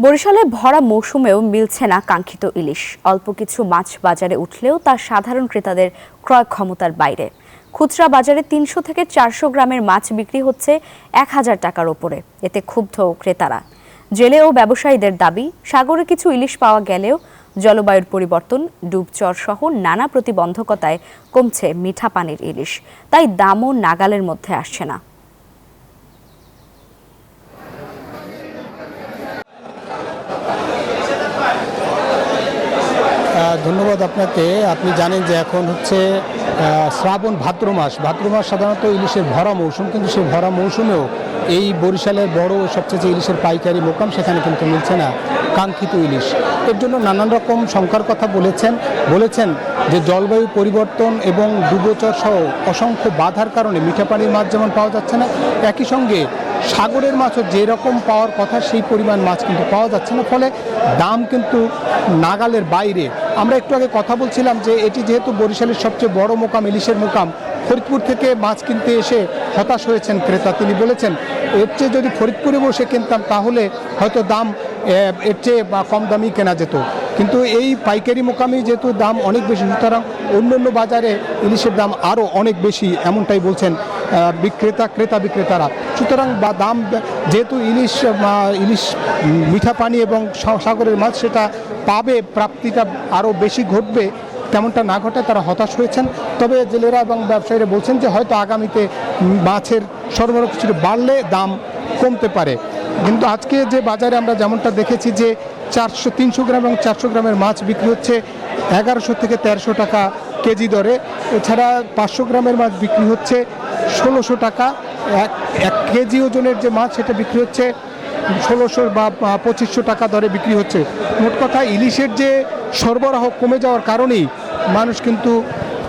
বরিশালে ভরা মৌসুমেও মিলছে না কাঙ্ক্ষিত ইলিশ। অল্প কিছু মাছ বাজারে উঠলেও তা সাধারণ ক্রেতাদের ক্রয় ক্ষমতার বাইরে। খুচরা বাজারে ৩০০ থেকে ৪০০ গ্রামের মাছ বিক্রি হচ্ছে ১,০০০ টাকার ওপরে। এতে ক্ষুব্ধ ক্রেতারা। জেলে ও ব্যবসায়ীদের দাবি, সাগরে কিছু ইলিশ পাওয়া গেলেও জলবায়ুর পরিবর্তন, ডুবচর সহ নানা প্রতিবন্ধকতায় কমছে মিঠা পানির ইলিশ। তাই দামও নাগালের মধ্যে আসছে না। ধন্যবাদ আপনাকে। আপনি জানেন যে এখন হচ্ছে শ্রাবণ ভাদ্র মাস সাধারণত ইলিশের ভরা মৌসুম, কিন্তু সেই ভরা মৌসুমেও এই বরিশালের বড় সবচেয়ে যে ইলিশের পাইকারি মোকাম, সেখানে কিন্তু মিলছে না কাঙ্ক্ষিত ইলিশ। এর জন্য নানান রকম শঙ্কার কথা বলেছেন যে জলবায়ু পরিবর্তন এবং ডুবোচর সহ অসংখ্য বাধার কারণে মিঠা পানির মাছ যেমন পাওয়া যাচ্ছে না, একই সঙ্গে সাগরের মাছও যেরকম পাওয়ার কথা সেই পরিমাণ মাছ কিন্তু পাওয়া যাচ্ছে না, ফলে দাম কিন্তু নাগালের বাইরে। আমরা একটু আগে কথা বলছিলাম যে এটি যেহেতু বরিশালের সবচেয়ে বড় মোকাম, ইলিশের মোকাম, ফরিদপুর থেকে মাছ কিনতে এসে হতাশ হয়েছেন ক্রেতা। তিনি বলেছেন এর চেয়ে যদি ফরিদপুরে বসে কিনতাম তাহলে হয়তো দাম এর চেয়ে বা কম দামেই কেনা যেত, কিন্তু এই পাইকারি মোকামেই যেহেতু দাম অনেক বেশি, সুতরাং অন্য বাজারে ইলিশের দাম আরও অনেক বেশি, এমনটাই বলছেন ক্রেতা বিক্রেতারা। সুতরাং বা দাম যেহেতু ইলিশ মিঠা পানি এবং সাগরের মাছ সেটা পাবে, প্রাপ্তিটা আরও বেশি ঘটবে, তেমনটা না ঘটায় তারা হতাশ হয়েছেন। তবে জেলেরা এবং ব্যবসায়ীরা বলছেন যে হয়তো আগামীতে মাছের সরবরাহ কিছুটা বাড়লে দাম কমতে পারে। কিন্তু আজকে যে বাজারে আমরা যেমনটা দেখেছি যে 300 গ্রাম এবং 400 গ্রামের মাছ বিক্রি হচ্ছে 1100 থেকে 1300 টাকা কেজি দরে। এছাড়া 500 গ্রামের মাছ বিক্রি হচ্ছে 1600 টাকা। এক কেজি ওজনের যে মাছ সেটা বিক্রি হচ্ছে 1600 বা 2500 টাকা দরে বিক্রি হচ্ছে। মোট কথা ইলিশের যে সরবরাহ কমে যাওয়ার কারণেই মানুষ কিন্তু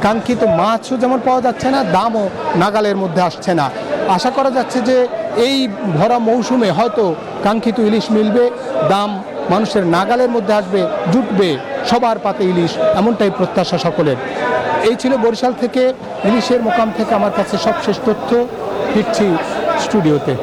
কাঙ্ক্ষিত মাছও যেমন পাওয়া যাচ্ছে না, দামও নাগালের মধ্যে আসছে না। আশা করা যাচ্ছে যে এই ভরা মৌসুমে হয়তো কাঙ্ক্ষিত ইলিশ মিলবে, দাম মানুষের নাগালের মধ্যে আসবে, জুটবে সবার পাতে ইলিশ, এমনটাই প্রত্যাশা সকলের। এই ছিল বরিশাল থেকে ইলিশের মোকাম থেকে আমার কাছে সবশেষ তথ্য। ফিরছি স্টুডিওতে।